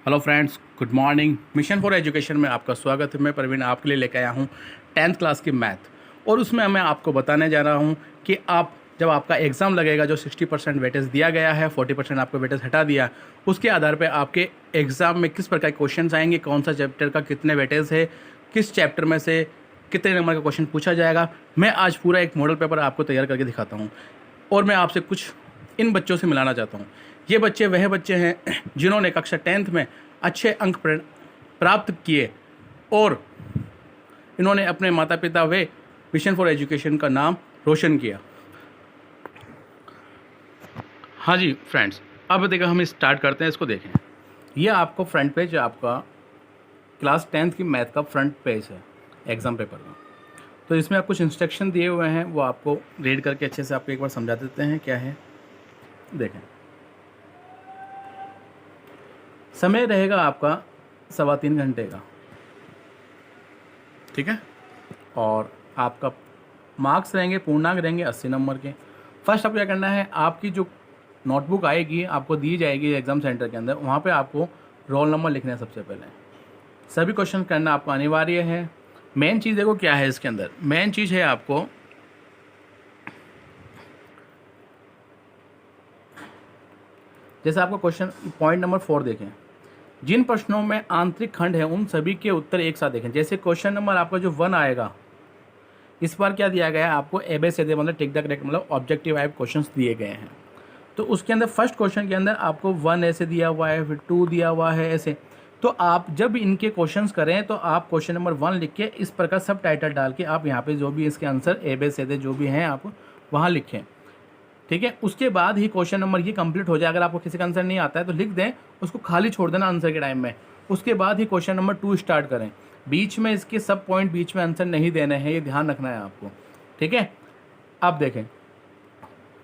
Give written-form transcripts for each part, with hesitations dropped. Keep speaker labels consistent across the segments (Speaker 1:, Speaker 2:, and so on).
Speaker 1: Hello friends, good morning. Mission for education में आपका स्वागत है। मैं प्रवीण आपके लिए लेकर आया हूँ 10th क्लास की मैथ, और उसमें मैं आपको बताने जा रहा हूँ कि आप जब आपका एग्ज़ाम लगेगा, जो 60% वेटेज दिया गया है, 40% आपको वेटेज हटा दिया, उसके आधार पर आपके एग्ज़ाम में किस प्रकार के क्वेश्चन आएंगे, कौन सा चैप्टर का कितने वेटेज है, किस चैप्टर में से कितने नंबर का क्वेश्चन पूछा जाएगा। मैं आज पूरा एक मॉडल पेपर आपको तैयार करके दिखाता हूँ, और मैं आपसे कुछ इन बच्चों से मिलाना चाहता हूँ। ये बच्चे वह बच्चे हैं जिन्होंने कक्षा 10th में अच्छे अंक प्राप्त किए, और इन्होंने अपने माता पिता व मिशन फॉर एजुकेशन का नाम रोशन किया। हाँ जी फ्रेंड्स, अब देखो हम स्टार्ट करते हैं। इसको देखें, यह आपको फ्रंट पेज, आपका क्लास 10th की मैथ का फ्रंट पेज है एग्ज़ाम पेपर का। तो इसमें आप कुछ इंस्ट्रक्शन दिए हुए हैं, वो आपको रीड करके अच्छे से आपको एक बार समझा देते हैं क्या है। देखें, समय रहेगा आपका 3.25 घंटे का, ठीक है, और आपका मार्क्स रहेंगे, पूर्णांक रहेंगे 80 नंबर के। फर्स्ट आपको क्या करना है, आपकी जो नोटबुक आएगी आपको दी जाएगी एग्ज़ाम सेंटर के अंदर, वहाँ पे आपको रोल नंबर लिखना है। सबसे पहले सभी क्वेश्चन करना आपको अनिवार्य है। मेन चीज़ देखो क्या है इसके अंदर, मेन चीज़ है आपको जैसे आपको क्वेश्चन पॉइंट नंबर 4 देखें, जिन प्रश्नों में आंतरिक खंड है उन सभी के उत्तर एक साथ देखें। जैसे क्वेश्चन नंबर आपका जो 1 आएगा, इस बार क्या दिया गया है आपको, ABCD मतलब टिक द करेक्ट मतलब ऑब्जेक्टिव टाइप क्वेश्चंस दिए गए हैं। तो उसके अंदर फर्स्ट क्वेश्चन के अंदर आपको 1 ऐसे दिया हुआ है, फिर 2 दिया हुआ है ऐसे। तो आप जब इनके क्वेश्चंस करें तो आप क्वेश्चन नंबर 1 लिख के इस प्रकार सब टाइटल डाल के आप यहाँ पे जो भी इसके आंसर ABCD जो भी हैं आप वहाँ लिखें, ठीक है। उसके बाद ही क्वेश्चन नंबर ये कंप्लीट हो जाए। अगर आपको किसी का आंसर नहीं आता है तो लिख दें, उसको खाली छोड़ देना आंसर के टाइम में। उसके बाद ही क्वेश्चन नंबर 2 स्टार्ट करें। बीच में इसके सब पॉइंट बीच में आंसर नहीं देने हैं, ये ध्यान रखना है आपको, ठीक है। अब देखें,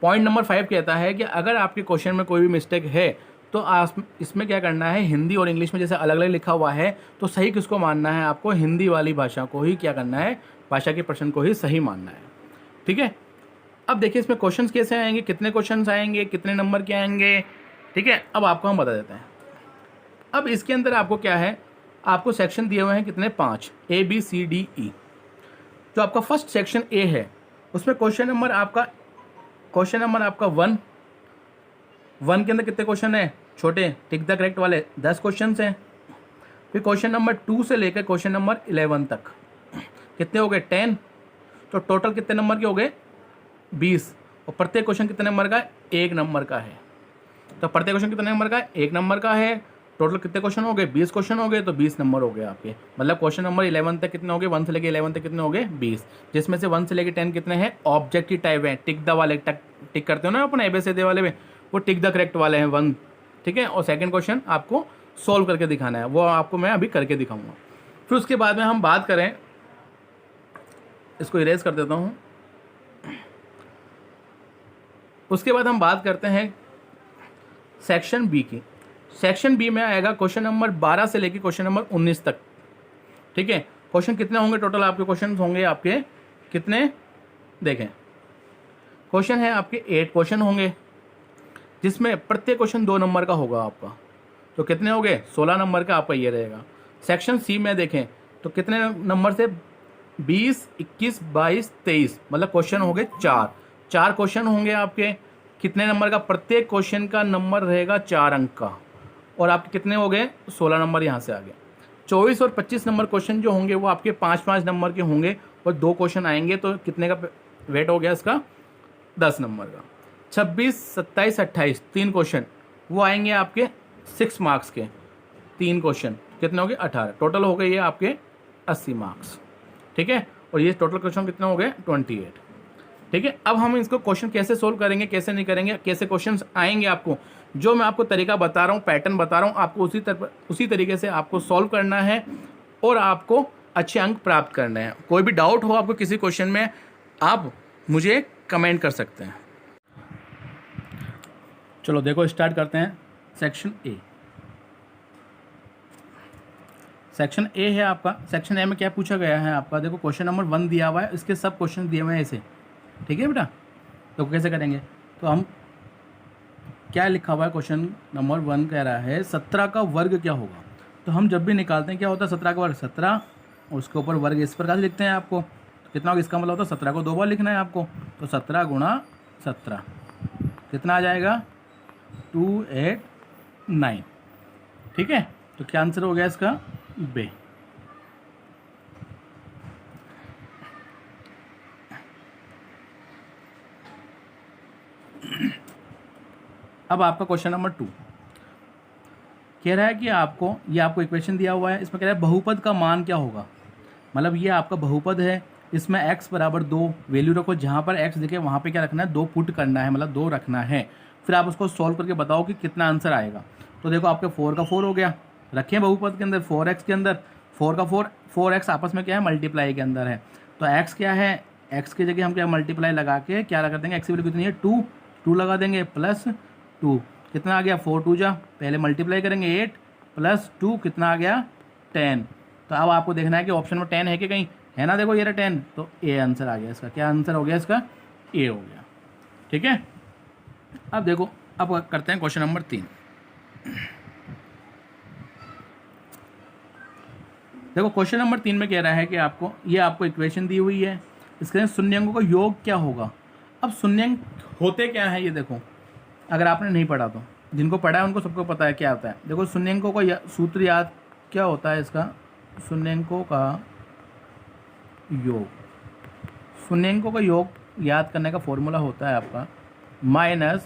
Speaker 1: पॉइंट नंबर 5 कहता है कि अगर आपके क्वेश्चन में कोई भी मिस्टेक है तो आप इसमें क्या करना है, हिंदी और इंग्लिश में जैसे अलग अलग लिखा हुआ है तो सही किसको मानना है, आपको हिंदी वाली भाषा को ही क्या करना है, भाषा के प्रश्न को ही सही मानना है, ठीक है। अब देखिए इसमें क्वेश्चंस कैसे आएंगे, कितने क्वेश्चंस आएंगे, कितने नंबर के आएंगे, ठीक है। अब आपको हम बता देते हैं। अब इसके अंदर आपको क्या है, आपको सेक्शन दिए हुए हैं कितने, 5, ABCDE। जो आपका फर्स्ट सेक्शन A है उसमें क्वेश्चन नंबर आपका 1 के अंदर कितने क्वेश्चन है, छोटे टिक द करेक्ट वाले 10 क्वेश्चन हैं। फिर क्वेश्चन नंबर 2 से लेकर क्वेश्चन नंबर 11 तक कितने हो गए, 10। तो टोटल कितने नंबर के हो गए, 20। और प्रत्येक क्वेश्चन कितने नंबर का है, 1 नंबर का है। तो प्रत्येक क्वेश्चन कितने नंबर का है, 1 नंबर का है। टोटल कितने क्वेश्चन हो गए, 20 क्वेश्चन हो गए, तो 20 नंबर हो गए आपके। मतलब क्वेश्चन नंबर 11 तक कितने हो गए, 1 से लेकर 11 तक कितने हो गए, 20। जिसमें से 1 से लेकर 10 कितने हैं, ऑब्जेक्टिव टाइप है, टिक द वाले, टिक करते हो ना अपने ABCD वाले में, वो टिक द करेक्ट वाले हैं 1, ठीक है। और सेकेंड क्वेश्चन आपको सोल्व करके दिखाना है, वो आपको मैं अभी करके दिखाऊंगा। फिर उसके बाद में हम बात करें, इसको इरेज कर देता हूँ। उसके बाद हम बात करते हैं सेक्शन B की। सेक्शन B में आएगा क्वेश्चन नंबर 12 से लेकर क्वेश्चन नंबर 19 तक, ठीक है। क्वेश्चन कितने होंगे, टोटल आपके क्वेश्चन होंगे आपके कितने, देखें क्वेश्चन है आपके 8 क्वेश्चन होंगे, जिसमें प्रत्येक क्वेश्चन 2 नंबर का होगा आपका। तो कितने हो गए, 16 नंबर का आपका ये रहेगा। सेक्शन C में देखें तो कितने नंबर से, 20, 21, 22, 23, मतलब क्वेश्चन हो गए 4 क्वेश्चन होंगे आपके। कितने नंबर का, प्रत्येक क्वेश्चन का नंबर रहेगा 4 अंक का, और आपके कितने हो गए, 16 नंबर यहाँ से आ गए। 24 और 25 नंबर क्वेश्चन जो होंगे वो आपके 5-5 नंबर के होंगे, और 2 क्वेश्चन आएंगे, तो कितने का वेट हो गया इसका, 10 नंबर का। 26, 27, 28 3 क्वेश्चन वो आएंगे आपके 6 मार्क्स के, 3 क्वेश्चन कितने हो गए, 18। टोटल हो गए ये आपके 80 मार्क्स, ठीक है। और ये टोटल क्वेश्चन कितने हो गए, 28, ठीक है। अब हम इसको क्वेश्चन कैसे सोल्व करेंगे, कैसे नहीं करेंगे, कैसे क्वेश्चंस आएंगे, आपको जो मैं आपको तरीका बता रहा हूँ, पैटर्न बता रहा हूँ, आपको उसी तरीके से आपको सॉल्व करना है और आपको अच्छे अंक प्राप्त करने हैं। कोई भी डाउट हो आपको किसी क्वेश्चन में, आप मुझे कमेंट कर सकते हैं। चलो देखो स्टार्ट करते हैं। सेक्शन A, सेक्शन A है आपका। सेक्शन A में क्या पूछा गया है आपका, देखो क्वेश्चन नंबर 1 दिया हुआ है, इसके सब क्वेश्चन दिए हुए हैं ऐसे, ठीक है बेटा। तो कैसे करेंगे, तो हम क्या लिखा हुआ है क्वेश्चन नंबर 1 कह रहा है 17 का वर्ग क्या होगा। तो हम जब भी निकालते हैं क्या होता है 17 का वर्ग 17 और उसके ऊपर वर्ग इस प्रकार से लिखते हैं आपको। तो कितना होगा इसका मतलब होता है 17 को 2 बार लिखना है आपको। तो 17 गुणा 17 कितना आ जाएगा 289। ठीक है, तो क्या आंसर हो गया इसका बे। अब आपका क्वेश्चन नंबर 2 कह रहा है कि आपको इक्वेशन दिया हुआ है, इसमें कह रहा है बहुपद का मान क्या होगा। मतलब ये आपका बहुपद है, इसमें x बराबर 2 वैल्यू रखो, जहाँ पर x दिखे वहाँ पे क्या रखना है 2 पुट करना है, मतलब 2 रखना है। फिर आप उसको सॉल्व करके बताओ कि कितना आंसर आएगा। तो देखो आपके 4 का 4 हो गया, रखें बहुपद के अंदर 4x के अंदर 4 का 4x आपस में क्या है मल्टीप्लाई के अंदर है। तो x क्या है, x की जगह हम क्या मल्टीप्लाई लगा के क्या कर देंगे, x की वैल्यू कितनी है 2 लगा देंगे प्लस 2 कितना आ गया 4 2 जा, पहले मल्टीप्लाई करेंगे 8 प्लस 2 कितना आ गया 10। तो अब आपको देखना है कि ऑप्शन में 10 है कि कहीं है ना, देखो ये रहा 10, तो ए आंसर आ गया इसका। क्या आंसर हो गया इसका, ए हो गया। ठीक है, अब देखो अब करते हैं क्वेश्चन नंबर 3। देखो क्वेश्चन नंबर 3 में कह रहा है कि आपको इक्वेशन दी हुई है, इसके शून्यंकों का योग क्या होगा। अब शून्यंक होते क्या है ये देखो, अगर आपने नहीं पढ़ा तो जिनको पढ़ा है उनको सबको पता है क्या होता है। देखो शून्यंकों का सूत्र याद क्या होता है इसका, शून्यंकों का योग, शून्यंकों का योग याद करने का फॉर्मूला होता है आपका -b/a।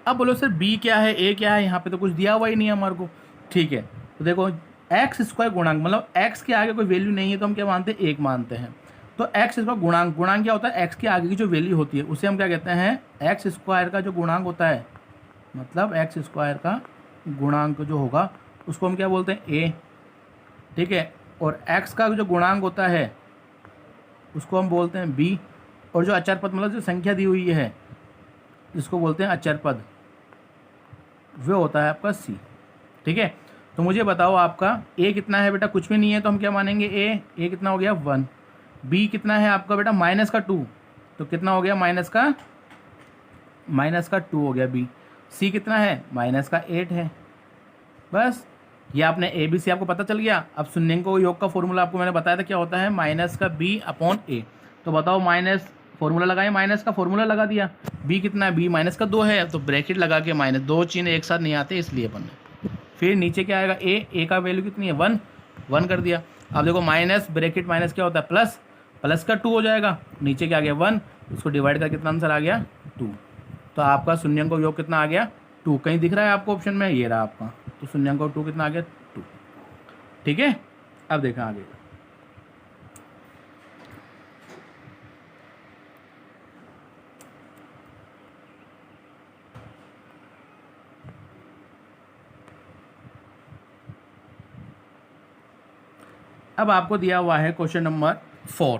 Speaker 1: अब बोलो सर b क्या है a क्या है, यहाँ पे तो कुछ दिया हुआ ही नहीं है हमारे को। ठीक है, तो देखो x² गुणांक मतलब x के आगे कोई वैल्यू नहीं है तो हम क्या मानते हैं 1 मानते हैं। तो x² गुणांक क्या होता है x के आगे की जो वैल्यू होती है उसे हम क्या कहते हैं x² का जो गुणांक होता है, मतलब x² का गुणांक जो होगा उसको हम क्या बोलते हैं a। ठीक है, और x का जो गुणांक होता है उसको हम बोलते हैं b, और जो अचर पद मतलब जो संख्या दी हुई है जिसको बोलते हैं अचर पद वो होता है आपका c। ठीक है, तो मुझे बताओ आपका a कितना है बेटा, कुछ भी नहीं है तो हम क्या मानेंगे a कितना हो गया 1। b कितना है आपका बेटा -2, तो कितना हो गया -2 हो गया b। c कितना है -8 है। बस ये आपने ए बी सी आपको पता चल गया। अब शून्यंकों योग का फॉर्मूला आपको मैंने बताया था क्या होता है -b/a। तो बताओ माइनस फॉर्मूला लगाए, माइनस का फॉर्मूला लगा दिया। b कितना है, b -2 है तो ब्रैकेट लगा के -2 चिन्ह एक साथ नहीं आते इसलिए अपन ने। फिर नीचे क्या आएगा a का वैल्यू कितनी है 1 कर दिया। अब देखो माइनस ब्रैकेट माइनस क्या होता है प्लस का 2 हो जाएगा, नीचे क्या आ गया 1, उसको डिवाइड कर कितना आंसर आ गया 2। तो आपका शून्यंकों योग कितना आ गया 2। कहीं दिख रहा है आपको ऑप्शन में, ये रहा आपका, तो शून्यंकों 2 कितना आ गया 2। ठीक है, अब देखा आगे। अब आपको दिया हुआ है क्वेश्चन नंबर 4।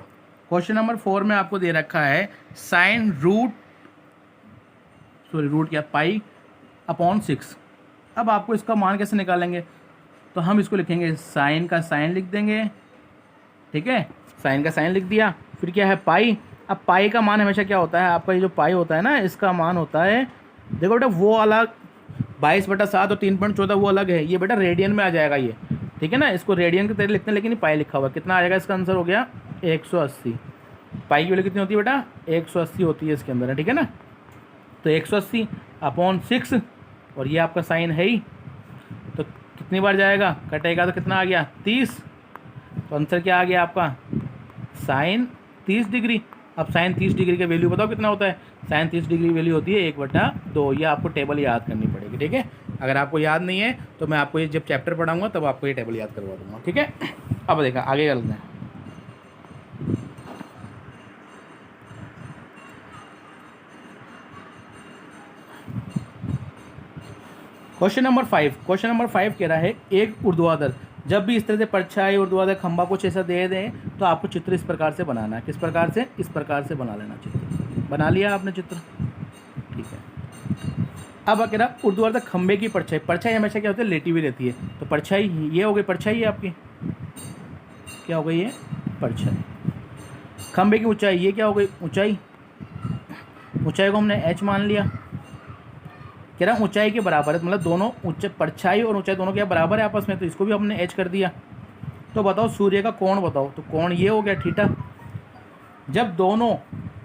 Speaker 1: क्वेश्चन नंबर 4 में आपको दे रखा है रूट क्या π/6। अब आपको इसका मान कैसे निकालेंगे, तो हम इसको लिखेंगे साइन का साइन लिख देंगे। ठीक है, साइन का साइन लिख दिया, फिर क्या है पाई। अब पाई का मान हमेशा क्या होता है आपका, ये जो पाई होता है ना इसका मान होता है, देखो बेटा वो अलग 22/7 और 3.14 वो अलग है, ये बेटा रेडियन में आ जाएगा ये। ठीक है ना, इसको रेडियन की तरह लिखते हैं लेकिन पाई लिखा हुआ है। कितना आ जाएगा इसका आंसर हो गया 180। पाई की वैल्यू कितनी होती है बेटा 180 होती है इसके अंदर। ठीक है ना, तो 180/6 और ये आपका साइन है ही, तो कितनी बार जाएगा कटेगा तो कितना आ गया 30। तो आंसर क्या आ गया आपका साइन 30 डिग्री। अब साइन 30 डिग्री का वैल्यू बताओ कितना होता है, साइन 30 डिग्री वैल्यू होती है 1/2। ये आपको टेबल याद करनी पड़ेगी। ठीक है, अगर आपको याद नहीं है तो मैं आपको ये जब चैप्टर पढ़ाऊंगा तब आपको ये टेबल याद करवा दूंगा। ठीक है, अब देखा आगे चलते हैं। क्वेश्चन नंबर 5 कह रहा है एक ऊर्ध्वाधर जब भी इस तरह से परछाई ऊर्ध्वाधर खंभा कुछ ऐसा दे दें तो आपको चित्र इस प्रकार से बनाना है। किस प्रकार से, इस प्रकार से बना लेना चित्र। बना लिया आपने चित्र, ठीक है। अब कह रहा ऊर्ध्वाधर खंभे की परछाई हमेशा क्या होती है लेटी हुई रहती है, तो परछाई ये हो गई, परछाई है आपकी, क्या हो गई ये परछाई। खंभे की ऊंचाई ये क्या हो गई ऊंचाई, ऊंचाई को हमने h मान लिया, कह रहा ऊंचाई के बराबर है, मतलब दोनों परछाई और ऊंचाई दोनों क्या बराबर है आपस में, तो इसको भी हमने h कर दिया। तो बताओ सूर्य का कोण बताओ, तो कोण ये हो गया थीटा। जब दोनों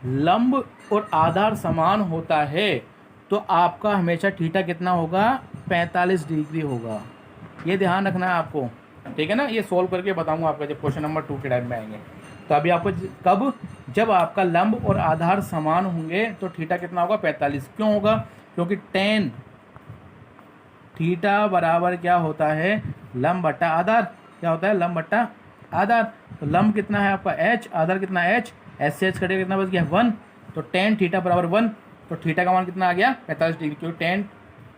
Speaker 1: लंब और आधार समान होता है तो आपका हमेशा थीटा कितना होगा, 45 डिग्री होगा। ये ध्यान रखना है आपको, ठीक है ना। ये सोल्व करके बताऊंगा आपका जब क्वेश्चन नंबर 2 के टाइम में आएंगे। तो अभी आपको कब, जब आपका लंब और आधार समान होंगे तो थीटा कितना होगा, 45। क्यों होगा, क्योंकि टेन थीटा बराबर क्या होता है, लंब बट्टा आधार। क्या होता है, लंब बट्टा आधार। तो लंब कितना है आपका h, आधार कितना h, h से h कटेगा कितना बच गया 1, तो टेन थीटा बराबर 1। तो थीटा का मान कितना आ गया, 45 डिग्री। क्योंकि टेन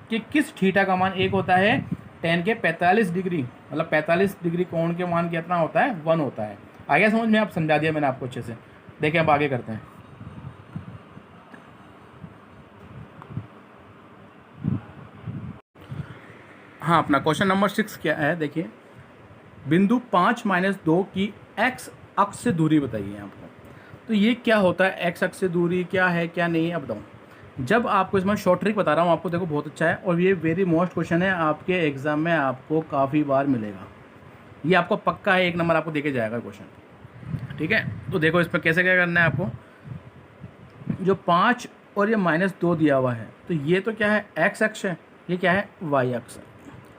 Speaker 1: के किस थीटा का मान 1 होता है, टेन के 45 डिग्री, मतलब 45 डिग्री कोण के मान कितना होता है, 1 होता है। आ गया समझ में, आप समझा दिया मैंने आपको अच्छे से। देखिए अब आगे करते हैं। हाँ, अपना क्वेश्चन नंबर 6 क्या है, देखिए बिंदु 5-2 की x अक्ष से दूरी बताइए आपको। तो ये क्या होता है, x अक्ष से दूरी क्या है क्या नहीं है, अब बताऊँ। जब आपको इसमें शॉर्ट ट्रिक बता रहा हूँ आपको, देखो बहुत अच्छा है और ये वेरी मोस्ट क्वेश्चन है, आपके एग्जाम में आपको काफ़ी बार मिलेगा। ये आपको पक्का है, 1 नंबर आपको देके जाएगा क्वेश्चन, ठीक है। तो देखो इसमें कैसे क्या करना है आपको, जो 5 और ये -2 दिया हुआ है, तो ये तो क्या है, x अक्ष है, ये क्या है, y अक्ष है।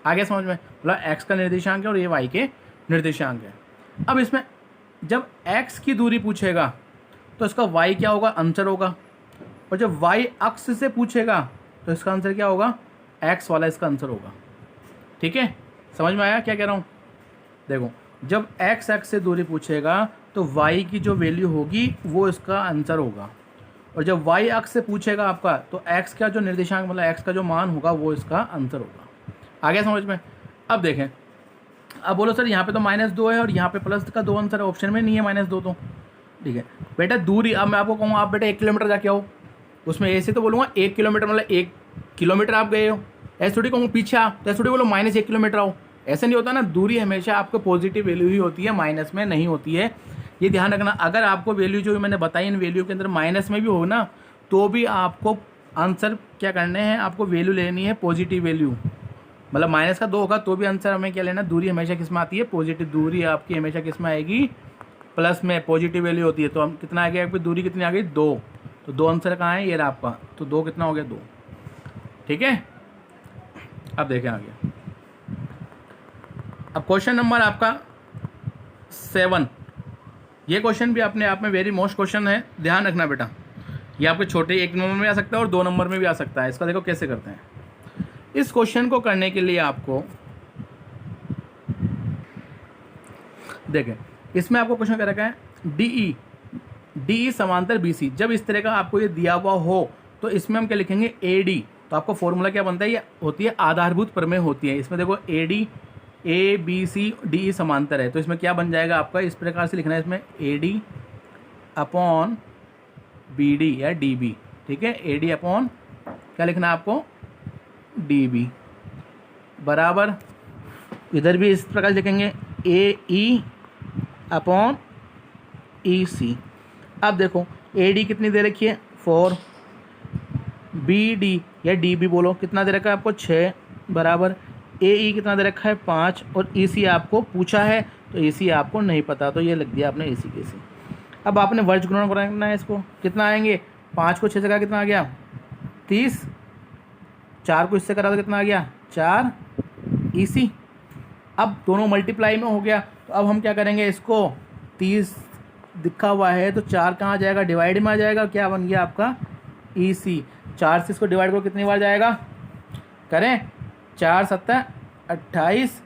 Speaker 1: आगे समझ में, मतलब x का निर्देशांक है और ये y के निर्देशांक है। अब इसमें जब x की दूरी पूछेगा तो इसका y क्या होगा, आंसर होगा। और जब y अक्ष से पूछेगा तो इसका आंसर क्या होगा, x वाला इसका आंसर होगा। ठीक है, समझ में आया क्या कह रहा हूँ। देखो जब x अक्ष से दूरी पूछेगा तो y की जो वैल्यू होगी वो इसका आंसर होगा, और जब y अक्ष से पूछेगा आपका तो x का जो निर्देशांक मतलब x का जो मान होगा वो इसका आंसर होगा। आ गया समझ में। अब देखें, अब बोलो सर यहाँ पे तो -2 है और यहाँ पे प्लस का 2 आंसर है, ऑप्शन में नहीं है -2, तो ठीक है बेटा दूरी। अब मैं आपको कहूँ आप बेटा 1 किलोमीटर जाके आओ, उसमें ऐसे तो बोलूँगा 1 किलोमीटर मतलब 1 किलोमीटर आप गए हो, ऐसे थोड़ी कहूँ पीछे आप, तो ऐसे थोड़ी बोलो -1 किलोमीटर आओ, ऐसे नहीं होता ना। दूरी हमेशा आपको पॉजिटिव वैल्यू ही होती है, माइनस में नहीं होती है, ये ध्यान रखना। अगर आपको वैल्यू जो मैंने बताई इन वैल्यू के अंदर माइनस में भी हो ना, तो भी आपको आंसर क्या करने हैं, आपको वैल्यू लेनी है पॉजिटिव वैल्यू, मतलब -2 होगा तो भी आंसर हमें क्या लेना, दूरी हमेशा किस में आती है, पॉजिटिव। दूरी आपकी हमेशा किस में आएगी, प्लस में, पॉजिटिव वैल्यू होती है। तो हम कितना आ गया आपकी दूरी कितनी आ गई, 2, तो 2 आंसर कहाँ है, ये रहा आपका, तो 2 कितना हो गया, 2। ठीक है, अब देखें आगे। अब क्वेश्चन नंबर आपका 7, ये क्वेश्चन भी अपने आप में वेरी मोस्ट क्वेश्चन है, ध्यान रखना बेटा। ये आपके छोटे 1 नंबर में आ सकता है और 2 नंबर में भी आ सकता है। इसका देखो कैसे करते हैं। इस क्वेश्चन को करने के लिए आपको देखें, इसमें आपको क्वेश्चन क्या रखा है, DE समांतर BC। जब इस तरह का आपको ये दिया हुआ हो तो इसमें हम क्या लिखेंगे, AD। तो आपको फॉर्मूला क्या बनता है, ये होती है आधारभूत प्रमेय होती है। इसमें देखो AD ABC DE समांतर है, तो इसमें क्या बन जाएगा आपका, इस प्रकार से लिखना है इसमें AD अपॉन BD या DB। ठीक है, AD अपॉन क्या लिखना है आपको, DB बराबर, इधर भी इस प्रकार लिखेंगे AE अपॉन EC। अब देखो AD कितनी दे रखी है, 4, BD या DB बोलो कितना दे रखा है आपको, 6 बराबर, AE कितना दे रखा है, 5, और EC आपको पूछा है तो EC आपको नहीं पता, तो ये लिख दिया आपने EC के सी। अब आपने वर्ग गुणन करना है इसको, कितना आएंगे, 5 को 6 से करा कितना आ गया, 30, 4 को इससे करा तो कितना आ गया, 4 EC। अब दोनों मल्टीप्लाई में हो गया, तो अब हम क्या करेंगे, इसको 30 दिखा हुआ है तो 4 कहाँ जाएगा, डिवाइड में आ जाएगा, क्या बन गया आपका EC। 4 से इसको डिवाइड करो कितनी बार जाएगा, करें 4 7 28,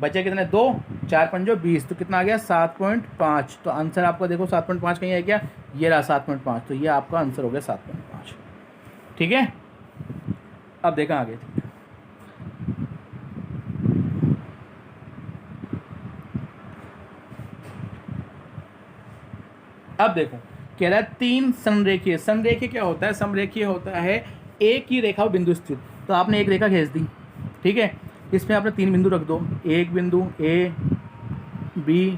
Speaker 1: बचे कितने 2, 4 5 20, तो कितना आ गया 7.5। तो आंसर आपका देखो 7.5 कहीं है क्या, ये रहा 7.5, तो ये आपका आंसर हो गया 7.5। ठीक है, अब देखा आगे। अब देखो कह रहा है 3 संरेखीय। संरेखीय क्या होता है, संरेखीय होता है एक ही रेखा बिंदु स्थित। तो आपने एक रेखा खींच दी, ठीक है, इसमें आपने 3 बिंदु रख दो, एक बिंदु A B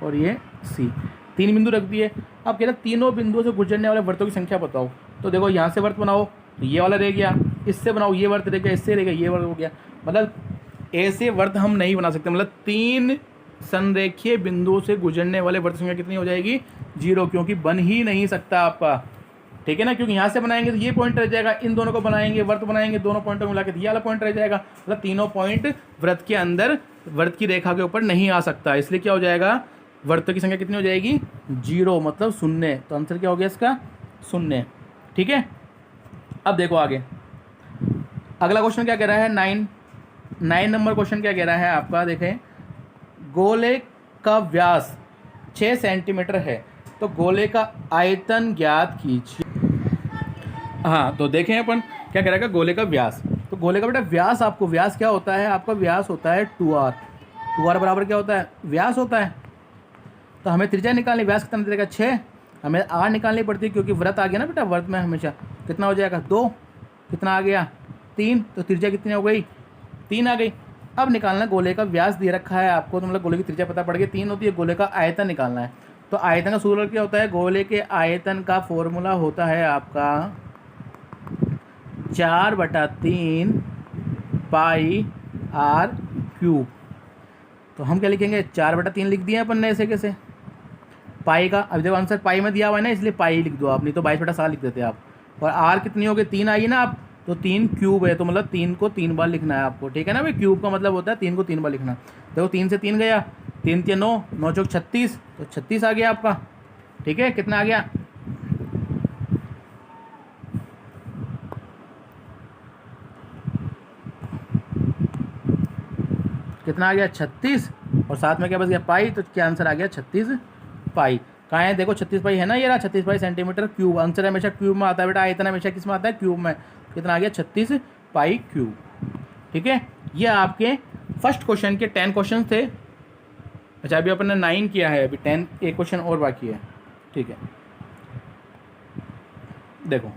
Speaker 1: और ये C, 3 बिंदु रख दिए। अब कह रहा है तीनों बिंदुओं से गुजरने वाले वृत्तों की संख्या बताओ। तो देखो यहाँ से वर्त बनाओ तो ये वाला रह गया, इससे बनाओ ये वर्त रह गया, इससे रह गया ये वर्त हो गया। मतलब ऐसे वर्त हम नहीं बना सकते, मतलब 3 संरेखीय बिंदुओं से गुजरने वाले वर्त संख्या कितनी हो जाएगी 0, क्योंकि बन ही नहीं सकता आपका, ठीक है ना, क्योंकि यहाँ से बनाएंगे तो ये पॉइंट रह जाएगा, इन दोनों को बनाएंगे वर्त बनाएंगे दोनों पॉइंटों को मिला के ये वाला पॉइंट रह जाएगा, मतलब तीनों पॉइंट वृत्त के अंदर वर्त की रेखा के ऊपर नहीं आ सकता, इसलिए क्या हो जाएगा वर्तों की संख्या कितनी हो जाएगी 0, मतलब 0। तो आंसर क्या हो गया इसका 0, ठीक है। अब देखो आगे अगला क्वेश्चन क्या कह रहा है 9 नंबर क्वेश्चन क्या कह रहा है आपका, देखें गोले का व्यास 6 सेंटीमीटर है तो गोले का आयतन ज्ञात कीजिए। हाँ तो देखें अपन क्या कह रहा है गोले का व्यास, तो गोले का बेटा व्यास, आपको व्यास क्या होता है, आपका व्यास होता है 2r, 2r बराबर क्या होता है व्यास होता है। तो हमें त्रिज्या निकालनी, व्यास कितना निकलेगा 6, हमें r निकालनी पड़ती है क्योंकि व्रत आ गया ना बेटा, व्रत में हमेशा कितना हो जाएगा 2, कितना आ गया 3, तो त्रिज्या कितनी हो गई 3 आ गई। अब निकालना गोले का व्यास दे रखा है आपको, तो मतलब गोले की त्रिज्या पता पड़ गई 3 होती है, गोले का आयतन निकालना है। तो आयतन का सूत्र क्या होता है, गोले के आयतन का फॉर्मूला होता है आपका 4/3 पाई r क्यूब। तो हम क्या लिखेंगे 4/3 लिख दिया अपन ने ऐसे कैसे, पाई का, अभी देखो आंसर पाई में दिया हुआ है ना, इसलिए पाई लिख दो आप, नहीं तो 22/7 लिख देते आप। और r कितनी हो गई 3 आई ना आप, तो 3 क्यूब है, तो मतलब 3 को 3 बार लिखना है आपको, ठीक है ना भाई, क्यूब का मतलब होता है 3 को 3 बार लिखना। देखो 3 से 3 गया, 3 3 9, 9 चौक 36, तो 36 आ गया आपका, ठीक है। कितना आ गया कितना आ गया 36, और साथ में क्या बच गया पाई, तो क्या आंसर आ गया 36 पाई। कहाँ है देखो 36 पाई है ना, ये रहा 36 पाई सेंटीमीटर क्यूब, आंसर हमेशा क्यूब में आता है बेटा, आयतन हमेशा किस में आता है क्यूब में। कितना आ गया 36 पाई क्यूब, ठीक है। ये आपके फर्स्ट क्वेश्चन के 10 क्वेश्चन थे। अच्छा अभी अपन ने 9 किया है, अभी 10 एक क्वेश्चन और बाकी है, ठीक है। देखो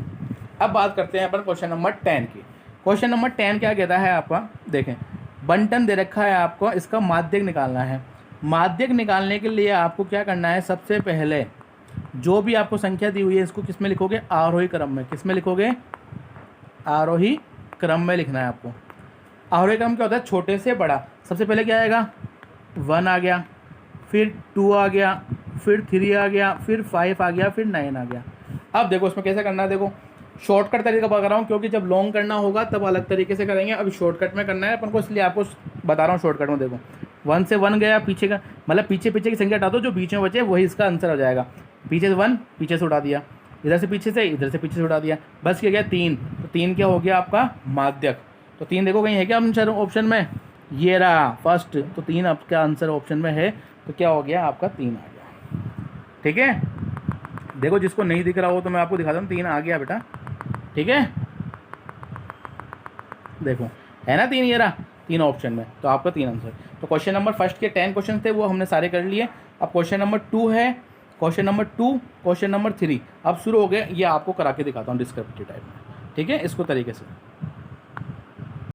Speaker 1: अब बात करते हैं अपन क्वेश्चन नंबर 10 की। क्वेश्चन नंबर 10 क्या कहता है आपका, देखें बंटन दे रखा है आपको, इसका माध्यक निकालना है। माध्यक निकालने के लिए आपको क्या करना है, सबसे पहले जो भी आपको संख्या दी हुई है इसको किस में लिखोगे, आरोही क्रम में। किस में लिखोगे, आरोही क्रम में लिखना है आपको। आरोही क्रम क्या होता है, छोटे से बड़ा। सबसे पहले क्या आएगा 1 आ गया, फिर 2 आ गया, फिर 3 आ गया, फिर 5 आ गया, फिर 9 आ गया। अब देखो इसमें कैसे करना है, देखो शॉर्टकट तरीका बता रहा हूँ, क्योंकि जब लॉन्ग करना होगा तब अलग तरीके से करेंगे, अभी शॉर्टकट में करना है अपन को, इसलिए आपको बता रहा हूँ शॉर्टकट में। देखो 1 से 1 गया, पीछे का मतलब पीछे की संख्या हटा दो, जो बीच में बचे वही इसका आंसर हो जाएगा। पीछे से 1 पीछे से उठा दिया, इधर से पीछे से उठा दिया, बस क्या गया 3। तो 3 क्या हो गया आपका माध्यक। तो 3 देखो कहीं है क्या आंसर ऑप्शन में, ये रहा फर्स्ट, तो 3 आपका आंसर ऑप्शन में है, तो क्या हो गया आपका 3 आ गया, ठीक है। देखो जिसको नहीं दिख रहा हो तो मैं आपको दिखाता हूँ, 3 आ गया बेटा, ठीक है। देखो है ना 3, ये रहा 3 ऑप्शन में, तो आपका 3 आंसर। तो क्वेश्चन नंबर फर्स्ट के 10 क्वेश्चन थे वो हमने सारे कर लिए। अब क्वेश्चन नंबर 2 है, क्वेश्चन नंबर 2, क्वेश्चन नंबर 3 अब शुरू हो गए, ये आपको करा के दिखाता हूँ डिस्क्रिप्टिव टाइप में, ठीक है, इसको तरीके से।